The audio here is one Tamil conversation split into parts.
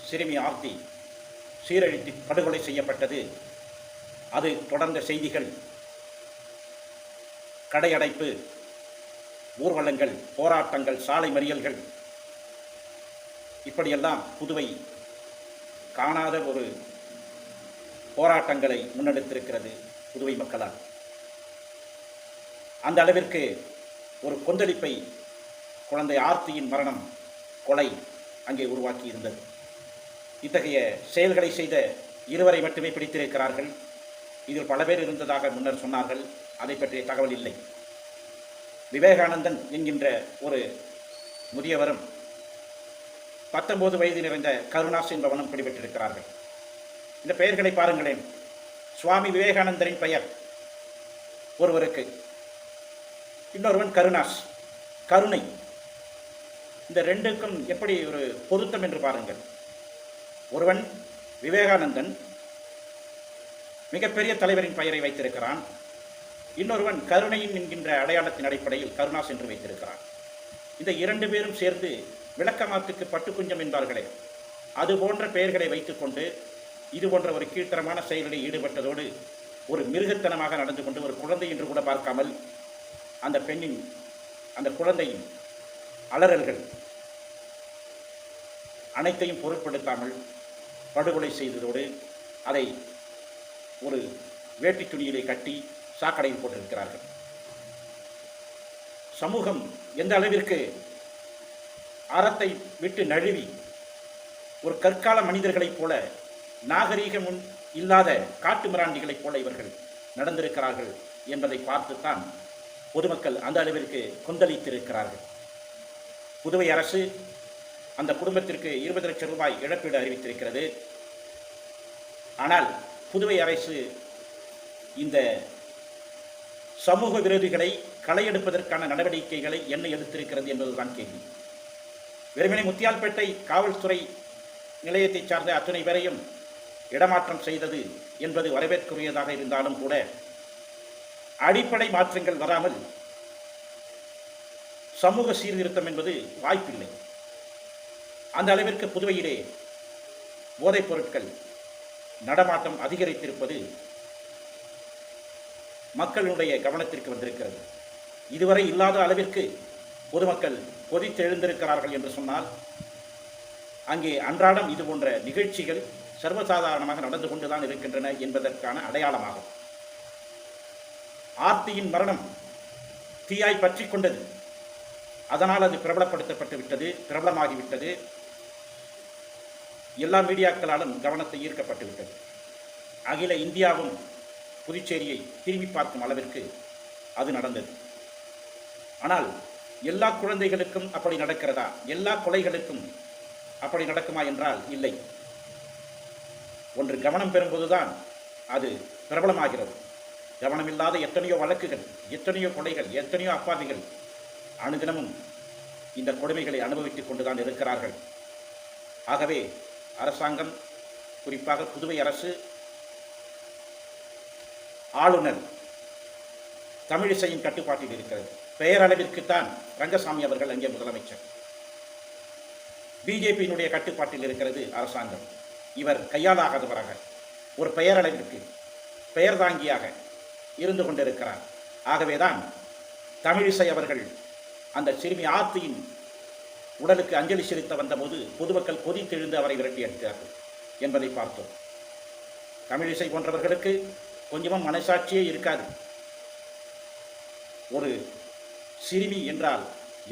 சிறுமி ஆர்த்தி சீரழித்து படுகொலை செய்யப்பட்டது. அது தொடர்ந்த செய்திகள், கடையடைப்பு, ஊர்வலங்கள், போராட்டங்கள், சாலை மறியல்கள், இப்படியெல்லாம் புதுவை காணாத ஒரு போராட்டங்களை முன்னெடுத்திருக்கிறது புதுவை மக்களால். அந்த அளவிற்கு ஒரு கொந்தளிப்பை குழந்தை ஆர்த்தியின் மரணம், கொலை அங்கே உருவாக்கி இருந்தது. இத்தகைய செயல்களை செய்த இருவரை மட்டுமே பிடித்திருக்கிறார்கள். இதில் பல பேர் இருந்ததாக முன்னர் சொன்னார்கள். அதை பற்றிய தகவல் இல்லை. விவேகானந்தன் என்கின்ற ஒரு முதியவரும் 19 வயது நிறைந்த கருணாஸ் என்பவனும் பிடிபட்டிருக்கிறார்கள். இந்த பெயர்களை பாருங்களேன். சுவாமி விவேகானந்தரின் பெயர் ஒருவருக்கு, இன்னொருவன் கருணாஸ், கருணை. இந்த ரெண்டுக்கும் எப்படி ஒரு பொருத்தம் என்று பாருங்கள். ஒருவன் விவேகானந்தன், மிகப்பெரிய தலைவரின் பெயரை வைத்திருக்கிறான். இன்னொருவன் கருணையின் என்கின்ற அடையாளத்தின் அடிப்படையில் கருணாஸ் என்று வைத்திருக்கிறான். இந்த இரண்டு பேரும் சேர்ந்து விளக்கமாத்துக்கு பட்டுக்குஞ்சம் என்பார்களே, அது போன்ற பெயர்களை வைத்துக்கொண்டு இது போன்ற ஒரு கீழ்த்தரமான செயலில் ஈடுபட்டதோடு ஒரு மிருகத்தனமாக நடந்து கொண்டு ஒரு குழந்தை என்று கூட பார்க்காமல் அந்த பெண்ணின், அந்த குழந்தையின் அலறல்கள் அனைத்தையும் பொருட்படுத்தாமல் படுகொலை செய்ததோடு அதை ஒரு வேட்டி துணியிலே கட்டி சாக்கடையில் போட்டிருக்கிறார்கள். சமூகம் எந்த அளவிற்கு அறத்தை விட்டு நழுவி ஒரு கற்கால மனிதர்களைப் போல, நாகரீகம் இல்லாத காட்டு மிராண்டிகளைப் போல இவர்கள் நடந்திருக்கிறார்கள் என்பதை பார்த்துத்தான் பொதுமக்கள் அந்த அளவிற்கு கொந்தளித்திருக்கிறார்கள். புதுவை அரசு அந்த குடும்பத்திற்கு 20 லட்சம் ரூபாய் இழப்பீடு அறிவித்திருக்கிறது. ஆனால் புதுவை அரசு இந்த சமூக விரோதிகளை களையெடுப்பதற்கான நடவடிக்கைகளை என்ன எடுத்திருக்கிறது என்பதுதான் கேள்வி. வெறுமனே முத்தியால்பேட்டை காவல்துறை நிலையத்தை சார்ந்த அத்தனை பேரையும் இடமாற்றம் செய்தது என்பது வரவேற்குரியதாக இருந்தாலும் கூட அடிப்படை மாற்றங்கள் வராமல் சமூக சீர்திருத்தம் என்பது வாய்ப்பில்லை. அந்த அளவிற்கு புதுவையிலே போதைப் பொருட்கள் நடமாட்டம் அதிகரித்திருப்பது மக்களுடைய கவனத்திற்கு வந்திருக்கிறது. இதுவரை இல்லாத அளவிற்கு பொதுமக்கள் கொதித்தெழுந்திருக்கிறார்கள் என்று சொன்னால் அங்கே அன்றாடம் இது போன்ற நிகழ்ச்சிகள் சர்வசாதாரணமாக நடந்து கொண்டுதான் இருக்கின்றன என்பதற்கான அடையாளமாகும். ஆர்த்தியின் மரணம் தீயாய் பற்றி கொண்டது. அதனால் அது பிரபலப்படுத்தப்பட்டு விட்டது, பிரபலமாகிவிட்டது. எல்லா மீடியாக்களாலும் கவனத்தை ஈர்க்கப்பட்டு விட்டது. அகில இந்தியாவும் புதுச்சேரியை திரும்பி பார்க்கும் அளவிற்கு அது நடந்தது. ஆனால் எல்லா குழந்தைகளுக்கும் அப்படி நடக்கிறதா? எல்லா கொலைகளுக்கும் அப்படி நடக்குமா என்றால் இல்லை. ஒன்று கவனம் பெறும்போதுதான் அது பிரபலமாகிறது. கவனமில்லாத எத்தனையோ வழக்குகள், எத்தனையோ கொலைகள், எத்தனையோ அப்பாவிகள் அனுதினமும் இந்த கொடுமைகளை அனுபவித்துக் கொண்டுதான் இருக்கிறார்கள். ஆகவே அரசாங்கம், குறிப்பாக புதுவை அரசு, ஆளுநர் தமிழிசையின் கட்டுப்பாட்டில் இருக்கிறது. பெயரளவிற்குத்தான் ரங்கசாமி அவர்கள் அங்கே முதலமைச்சர். பிஜேபியினுடைய கட்டுப்பாட்டில் இருக்கிறது அரசாங்கம். இவர் கையாளாகாதவராக ஒரு பெயரளவிற்கு பெயர் தாங்கியாக இருந்து கொண்டிருக்கிறார். ஆகவேதான் தமிழிசை அவர்கள் அந்த சிறுமி ஆர்த்தியின் உடலுக்கு அஞ்சலி செலுத்த வந்தபோது பொதுமக்கள் கொதித்தெழுந்து அவரை விரட்டி அடித்தார்கள் என்பதை பார்த்தோம். தமிழிசை போன்றவர்களுக்கு கொஞ்சமும் மனசாட்சியே இருக்காது. ஒரு சிறுமி என்றால்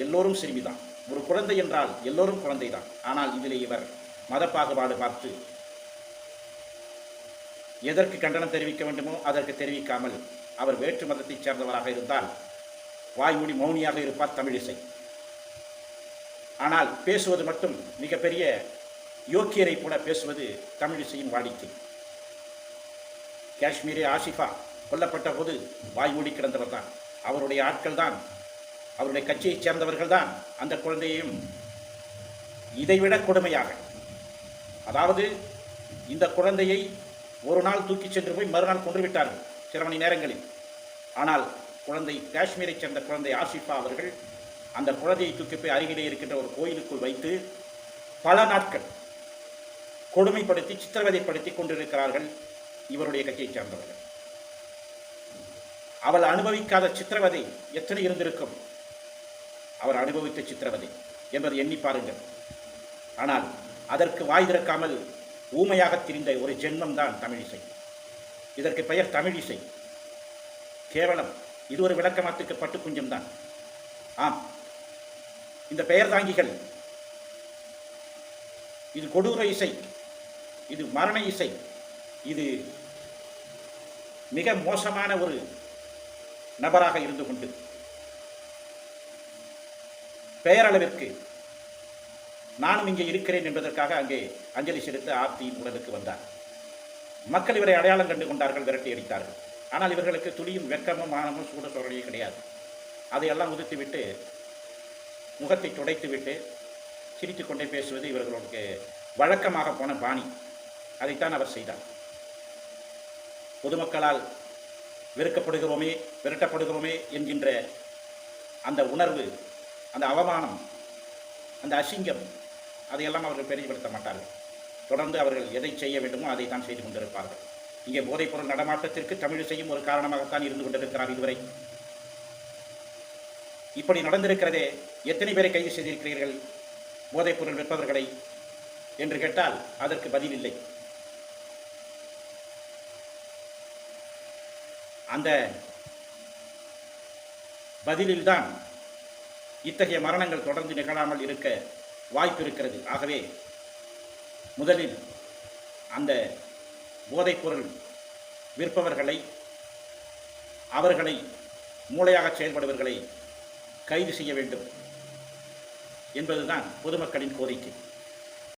எல்லோரும் சிறுமிதான், ஒரு குழந்தை என்றால் எல்லோரும் குழந்தைதான். ஆனால் இதிலே இவர் மத பாகுபாடு பார்த்து எதற்கு கண்டனம் தெரிவிக்க வேண்டுமோ அதற்கு தெரிவிக்காமல் அவர் வேற்று மதத்தைச் சேர்ந்தவராக இருந்தால் வாய்மொழி மௌனியாக இருப்பார் தமிழிசை. ஆனால் பேசுவது மட்டும் மிகப்பெரிய யோக்கியரை கூட பேசுவது தமிழிசையின் வாடிக்கை. காஷ்மீரி ஆசிஃபா கொல்லப்பட்ட போது வாய்மூடி கிடந்தவர் தான், அவருடைய ஆட்கள் தான், அவருடைய கட்சியைச் சேர்ந்தவர்கள் தான் அந்த குழந்தையையும் இதைவிட கொடுமையாக, அதாவது இந்த குழந்தையை ஒரு நாள் தூக்கி சென்று போய் மறுநாள் கொன்றுவிட்டார்கள் சில மணி நேரங்களில். ஆனால் குழந்தை, காஷ்மீரைச் சேர்ந்த குழந்தை ஆசிஃபா அவர்கள் அந்த குழந்தையை தூக்கி போய் அருகிலே இருக்கின்ற ஒரு கோயிலுக்குள் வைத்து பல நாட்கள் கொடுமைப்படுத்தி சித்திரவதைப்படுத்தி கொண்டிருக்கிறார்கள் இவருடைய கட்சியைச் சார்ந்தவர்கள். அவள் அனுபவிக்காத சித்திரவதை எத்தனை இருந்திருக்கும்? அவர் அனுபவித்த சித்திரவதை என்பதை எண்ணி பாருங்கள். ஆனால் அதற்கு வாய் திறக்காமல் ஊமையாக திரிந்த ஒரு ஜென்மம் தான் தமிழிசை. இதற்கு பெயர் தமிழிசை. கேவலம் இது ஒரு விளக்கமாத்துக்கு பட்டு குஞ்சம் தான். ஆம், இந்த பெயர் தாங்கிகள் இது கொடூர இசை, இது மரண இசை, இது மிக மோசமான ஒரு நபராக இருந்து கொண்டு பெயரளவிற்கு நானும் இங்கே இருக்கிறேன் என்பதற்காக அங்கே அஞ்சலி செலுத்த ஆர்த்தியின் உடலுக்கு வந்தார். மக்கள் இவரை அடையாளம் கண்டு கொண்டார்கள், விரட்டி அடித்தார்கள். ஆனால் இவர்களுக்கு துளியும் வெட்கமும் மானமும் சூட சோழனையே கிடையாது. அதையெல்லாம் உதித்துவிட்டு முகத்தை துடைத்துவிட்டு சிரித்துக்கொண்டே பேசுவது இவர்களுக்கு வழக்கமாக போன பாணி. அதைத்தான் அவர் செய்தார். பொதுமக்களால் வெறுக்கப்படுகிறோமே, விரட்டப்படுகிறோமே என்கின்ற அந்த உணர்வு, அந்த அவமானம், அந்த அசிங்கம், அதையெல்லாம் அவர்கள் பெரிதுபடுத்த மாட்டார்கள். தொடர்ந்து அவர்கள் எதை செய்ய வேண்டுமோ அதை தான் செய்து கொண்டிருப்பார்கள். இங்கே போதைப்பொருள் நடமாட்டத்திற்கு தமிழிசையும் ஒரு காரணமாகத்தான் இருந்து கொண்டிருக்கிறார். இதுவரை இப்படி நடந்திருக்கிறதே, எத்தனை பேரை கைது செய்திருக்கிறீர்கள் போதைப்பொருள் விற்பவர்களை என்று கேட்டால் அதற்கு பதில் இல்லை. அந்த பதிலில்தான் இத்தகைய மரணங்கள் தொடர்ந்து நிகழாமல் இருக்க வாய்ப்பு இருக்கிறது. ஆகவே முதலில் அந்த போதைப்பொருள் விற்பவர்களை, அவர்களை மூளையாக செயல்படுவர்களை கைது செய்ய வேண்டும் என்பதுதான் பொதுமக்களின் கோரிக்கை.